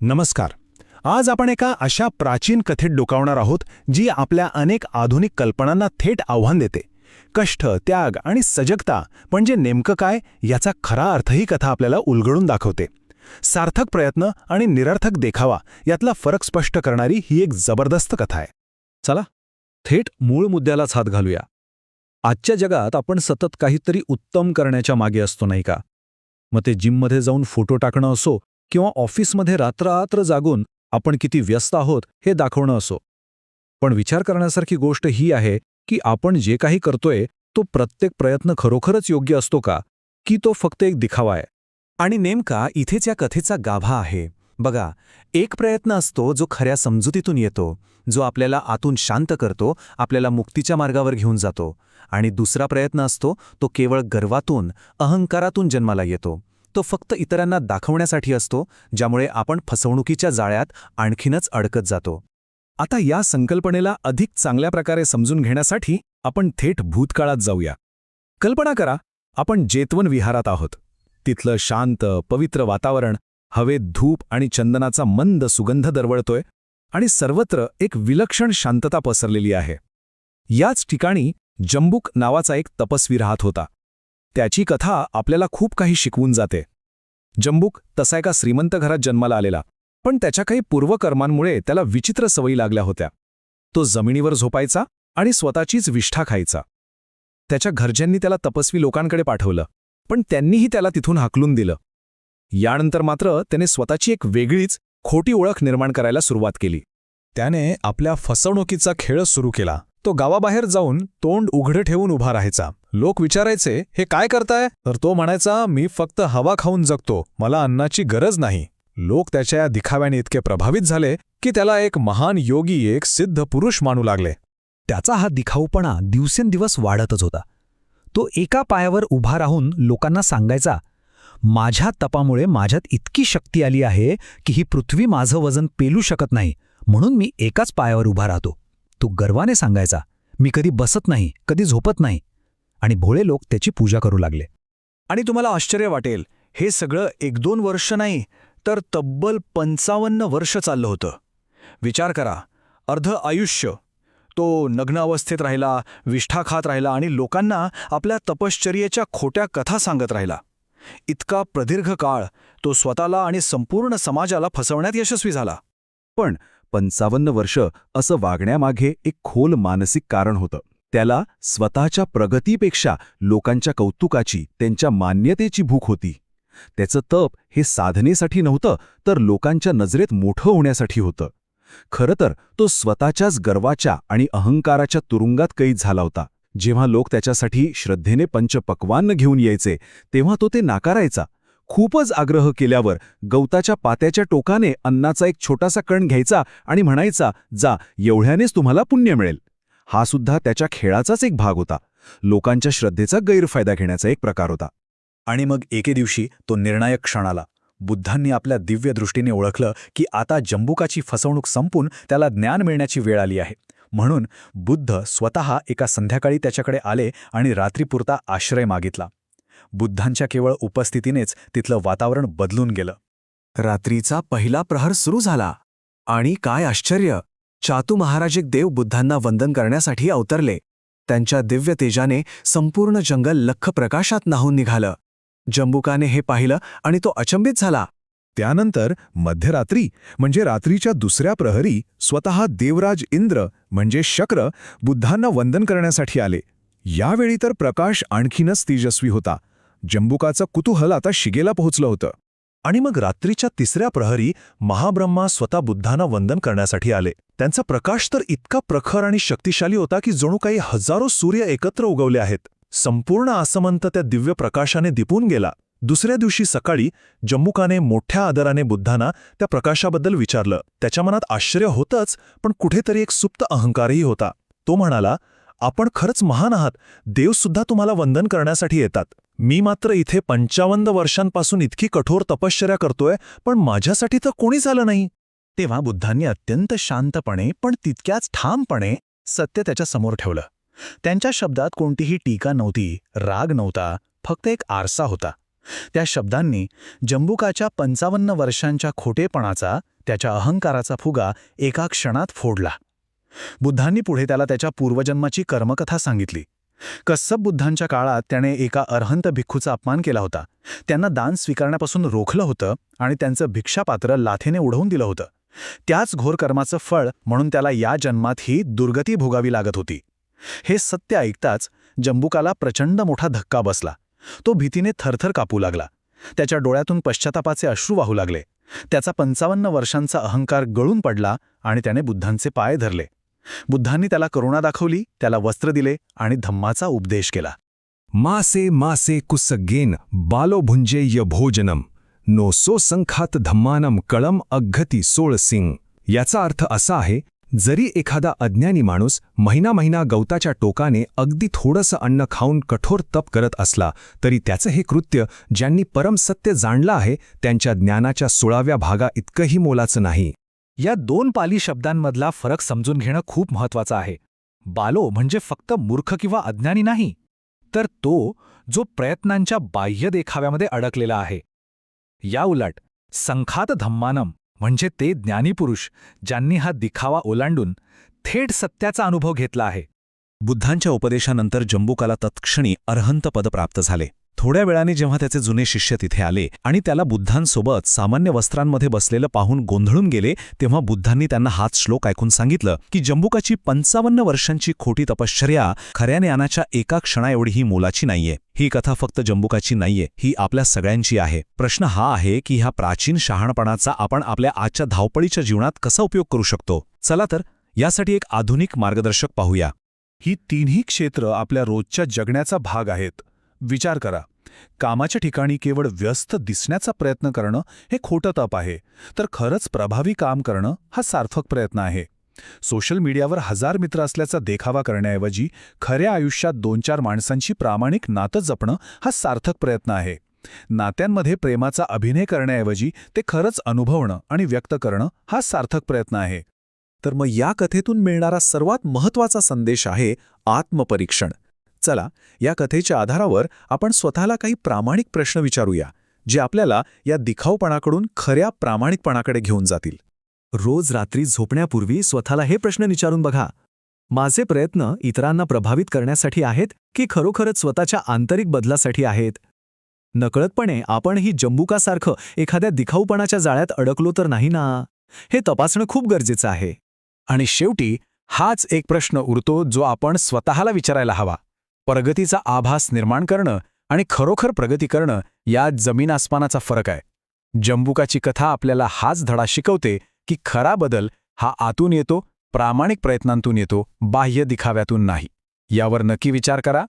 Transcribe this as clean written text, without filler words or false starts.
नमस्कार. आज आपण एका अशा प्राचीन कथेत डोकावणार आहोत जी आपल्या अनेक आधुनिक कल्पनांना थेट आव्हान देते. कष्ट, त्याग आणि सजगता म्हणजे नेमकं काय याचा खरा अर्थ ही कथा आपल्याला उलगडून दाखवते. सार्थक प्रयत्न आणि निरर्थक देखावा यातला फरक स्पष्ट करणारी ही एक जबरदस्त कथा आहे. चला थेट मूळ मुद्द्यालाच हात घालूया. आजच्या जगात आपण सतत काहीतरी उत्तम करण्याच्या मागे असतो नाही का? मग ते जिममध्ये जाऊन फोटो टाकणं असो किंवा ऑफिसमध्ये रात्र जागून आपण किती व्यस्त आहोत हे दाखवणं असो. पण विचार करण्यासारखी गोष्ट ही आहे की आपण जे काही करतोय तो प्रत्येक प्रयत्न खरोखरच योग्य असतो का, की तो फक्त एक दिखावा आहे? आणि नेमका इथेच या कथेचा गाभा आहे. बघा, एक प्रयत्न असतो जो खऱ्या समजुतीतून येतो, जो आपल्याला आतून शांत करतो, आपल्याला मुक्तीच्या मार्गावर घेऊन जातो. आणि दुसरा प्रयत्न असतो तो केवळ गर्वातून, अहंकारातून जन्माला येतो. तो फक्त इतरांना दाखवण्यासाठी असतो, ज्यामुळे आपण फसवणुकीच्या जाळ्यात आणखीनच अडकत जातो. आता या संकल्पनेला अधिक चांगल्या प्रकारे समजून घेण्यासाठी आपण थेट भूतकाळात जाऊया. कल्पना करा, आपण जेतवन विहारात आहोत. तिथलं शांत, पवित्र वातावरण, हवेत धूप आणि चंदनाचा मंद सुगंध दरवळतोय आणि सर्वत्र एक विलक्षण शांतता पसरलेली आहे. याच ठिकाणी जंबुक नावाचा एक तपस्वी राहत होता. त्याची कथा आपल्याला खूप काही शिकवून जाते. जंबुक तसा एका श्रीमंत घरात जन्माला आलेला, पण त्याच्या काही पूर्वकर्मांमुळे त्याला विचित्र सवयी लागल्या होत्या. तो जमिनीवर झोपायचा आणि स्वतःचीच विष्ठा खायचा. त्याच्या घरच्यांनी त्याला तपस्वी लोकांकडे पाठवलं, पण त्यांनीही त्याला तिथून हाकलून दिलं. यानंतर मात्र त्याने स्वतःची एक वेगळीच खोटी ओळख निर्माण करायला सुरुवात केली. त्याने आपल्या फसवणुकीचा खेळ सुरू केला. तो गावाबाहेर जाऊन तोंड उघडं ठेवून उभा राहायचा. लोक विचारायचे, हे काय करताय? तर तो म्हणायचा, मी फक्त हवा खाऊन जगतो, मला अन्नाची गरज नाही. लोक त्याच्या या दिखाव्याने इतके प्रभावित झाले की त्याला एक महान योगी, एक सिद्ध पुरुष मानू लागले. त्याचा हा दिखाऊपणा दिवसेंदिवस वाढतच होता. तो एका पायावर उभा राहून लोकांना सांगायचा, माझ्या तपामुळे माझ्यात इतकी शक्ती आली आहे की ही पृथ्वी माझं वजन पेलू शकत नाही, म्हणून मी एकाच पायावर उभा राहतो. तो गर्वाने सांगायचा, मी कधी बसत नाही, कधी झोपत नाही. आणि भोळे लोक त्याची पूजा करू लागले. आणि तुम्हाला आश्चर्य वाटेल, हे सगळं 1-2 वर्ष नाही, तर तब्बल 55 वर्ष चाललं होतं. विचार करा, अर्ध आयुष्य तो नग्न अवस्थेत राहिला, विष्ठा खात राहिला आणि लोकांना आपल्या तपश्चर्येच्या खोट्या कथा सांगत राहिला. इतका प्रदीर्घ काळ तो स्वतःला आणि संपूर्ण समाजाला फसवण्यात यशस्वी झाला. पण 55 वर्ष असं वागण्यामागे एक खोल मानसिक कारण होतं. त्याला स्वतःच्या प्रगतीपेक्षा लोकांच्या कौतुकाची, त्यांच्या मान्यतेची भूक होती. त्याचं तप हे साधनेसाठी नव्हतं, तर लोकांच्या नजरेत मोठं होण्यासाठी होतं. खरं तर तो स्वतःच्याच गर्वाच्या आणि अहंकाराच्या तुरुंगात कैद झाला होता. जेव्हा लोक त्याच्यासाठी श्रद्धेने पंचपक्वान्न घेऊन यायचे, तेव्हा तो ते नाकारायचा. खूपच आग्रह केल्यावर गवताच्या पात्याच्या टोकाने अन्नाचा एक छोटासा कण घ्यायचा आणि म्हणायचा, जा, एवढ्यानेच तुम्हाला पुण्य मिळेल. हा सुद्धा त्याच्या खेळाचाच एक भाग होता. लोकांच्या श्रद्धेचा गैरफायदा घेण्याचा एक प्रकार होता. आणि मग एके दिवशी तो निर्णायक क्षण आला. बुद्धांनी आपल्या दिव्य दृष्टीने ओळखलं की आता जंबुकाची फसवणूक संपून त्याला ज्ञान मिळण्याची वेळ आली आहे. म्हणून बुद्ध स्वतः एका संध्याकाळी त्याच्याकडे आले आणि रात्रीपुरता आश्रय मागितला. बुद्धांच्या केवळ उपस्थितीनेच तिथलं वातावरण बदलून गेलं. रात्रीचा पहिला प्रहर सुरू झाला आणि काय आश्चर्य, चातू महाराज एक देव बुद्धांना वंदन करण्यासाठी अवतरले. त्यांच्या दिव्य तेजाने संपूर्ण जंगल लख्ख प्रकाशात न्हाऊन निघालं. जंबुकाने हे पाहिलं आणि तो अचंबित झाला. त्यानंतर मध्यरात्री म्हणजे रात्रीच्या दुसऱ्या प्रहरी स्वतः देवराज इंद्र म्हणजे शक्र बुद्धांना वंदन करण्यासाठी आले. यावेळी तर प्रकाश आणखीनच तेजस्वी होता. जंबुकाचं कुतूहल आता शिगेला पोहोचलं होतं. आणि मग रात्रीच्या तिसऱ्या प्रहरी महाब्रह्मा स्वतः बुद्धांना वंदन करण्यासाठी आले. त्यांचा प्रकाश तर इतका प्रखर आणि शक्तिशाली होता की जणू काही हजारो सूर्य एकत्र उगवले आहेत. संपूर्ण आसमंत त्या दिव्य प्रकाशाने दिपून गेला. दुसऱ्या दिवशी सकाळी जंबुकाने मोठ्या आदराने बुद्धांना त्या प्रकाशाबद्दल विचारलं. त्याच्या मनात आश्चर्य होतंच, पण कुठेतरी एक सुप्त अहंकारही होता. तो म्हणाला, आपण खरंच महान आहात, देवसुद्धा तुम्हाला वंदन करण्यासाठी येतात. मी मात्र इथे 55 वर्षांपासून इतकी कठोर तपश्चर्या करतोय, पण माझ्यासाठी तर कोणीच आलं नाही. तेव्हा बुद्धांनी अत्यंत शांतपणे पण तितक्याच ठामपणे सत्य त्याच्या समोर ठेवलं. त्यांच्या शब्दात कोणतीही टीका नव्हती, राग नव्हता, फक्त एक आरसा होता. त्या शब्दांनी जंबुकाच्या 55 वर्षांच्या खोटेपणाचा, त्याच्या अहंकाराचा फुगा एका क्षणात फोडला. बुद्धांनी पुढे त्याला त्याच्या पूर्वजन्माची कर्मकथा सांगितली. कस्सप बुद्धांच्या काळात त्याने एका अर्हंत भिक्खूचा अपमान केला होता. त्यांना दान स्वीकारण्यापासून रोखलं होतं आणि त्यांचं भिक्षापात्र लाथेने उडवून दिलं होतं. त्याच घोर कर्माचं फळ म्हणून त्याला या जन्मातही दुर्गती भोगावी लागत होती. हे सत्य ऐकताच जंबुकाला प्रचंड मोठा धक्का बसला. तो भीतीने थरथर कापू लागला. त्याच्या डोळ्यातून पश्चातापाचे अश्रू वाहू लागले. त्याचा 55 वर्षांचा अहंकार गळून पडला आणि त्याने बुद्धांचे पाय धरले. बुद्धांनी त्याला करुणा दाखवली, त्याला वस्त्र दिले आणि धम्माचा उपदेश केला. मासे मासे कुसगेन बालो भुंजेय भोजनम नो सो संखात धम्मानम कळम अघ्घती सोळ सिंग. याचा अर्थ असा आहे, जरी एखादा अज्ञानी माणूस महिना गवताच्या टोकाने अगदी थोडंसं अन्न खाऊन कठोर तप करत असला तरी त्याचं हे कृत्य ज्यांनी परमसत्य जाणलं आहे त्यांच्या ज्ञानाच्या 16व्या भागा इतकंही मोलाचं नाही. या 2 पाली शब्दांमधला फरक समजून घेणं खूप महत्वाचं आहे. बालो म्हणजे फक्त मूर्ख किंवा अज्ञानी नाही, तर तो जो प्रयत्नांच्या बाह्य देखाव्यामध्ये अडकलेला आहे. याउलट संखात धम्मानम म्हणजे ते ज्ञानी पुरुष ज्यांनी हा दिखावा ओलांडून थेट सत्याचा अनुभव घेतला आहे. बुद्धांच्या उपदेशानंतर जंबुकाला तत्क्षणी अर्हंत पद प्राप्त झाले. थोड्या वेळाने जेव्हा त्याचे जुने शिष्य तिथे आले आणि त्याला बुद्धांसोबत सामान्य वस्त्रांमध्ये बसलेलं पाहून गोंधळून गेले, तेव्हा बुद्धांनी त्यांना हाच श्लोक ऐकून सांगितलं की जंबुकाची 55 वर्षांची खोटी तपश्चर्या खऱ्या ज्ञानाच्या एका क्षणाएवढीही मोलाची नाहीये. ही कथा फक्त जंबुकाची नाहीये, ही आपल्या सगळ्यांची आहे. प्रश्न हा आहे की ह्या प्राचीन शहाणपणाचा आपण आपल्या आजच्या धावपळीच्या जीवनात कसा उपयोग करू शकतो. चला तर यासाठी एक आधुनिक मार्गदर्शक पाहूया. ही तिन्ही क्षेत्र आपल्या रोजच्या जगण्याचा भाग आहेत. विचार करा, कामाच्या ठिकाणी केवळ व्यस्त दिसण्याचा प्रयत्न करणं हे खोटं तप आहे, तर खरंच प्रभावी काम करणं हा सार्थक प्रयत्न आहे. सोशल मीडियावर 1000 मित्र असल्याचा देखावा करण्याऐवजी खऱ्या आयुष्यात 2-4 माणसांची प्रामाणिक नातं जपणं हा सार्थक प्रयत्न आहे. नात्यांमध्ये प्रेमाचा अभिनय करण्याऐवजी ते खरंच अनुभवणं आणि व्यक्त करणं हा सार्थक प्रयत्न आहे. तर मग या कथेतून मिळणारा सर्वात महत्त्वाचा संदेश आहे आत्मपरीक्षण. चला, या कथेच्या आधारावर आपण स्वतःला काही प्रामाणिक प्रश्न विचारूया, जे आपल्याला या दिखाऊपणाकडून खऱ्या प्रामाणिकपणाकडे घेऊन जातील. रोज रात्री झोपण्यापूर्वी स्वतःला हे प्रश्न विचारून बघा, माझे प्रयत्न इतरांना प्रभावित करण्यासाठी आहेत की खरोखरच स्वतःच्या आंतरिक बदलासाठी आहेत? नकळतपणे आपण ही जंबुकासारखं एखाद्या दिखाऊपणाच्या जाळ्यात अडकलो तर नाही ना, हे तपासणं खूप गरजेचं आहे. आणि शेवटी हाच एक प्रश्न उरतो जो आपण स्वतःला विचारायला हवा. प्रगतीचा आभास निर्माण करणं आणि खरोखर प्रगती करणं यात जमीन आसमानाचा फरक आहे. जंबुकाची कथा आपल्याला हाच धडा शिकवते की खरा बदल हा आतून येतो, प्रामाणिक प्रयत्नांतून येतो, बाह्य दिखाव्यातून नाही. यावर नक्की विचार करा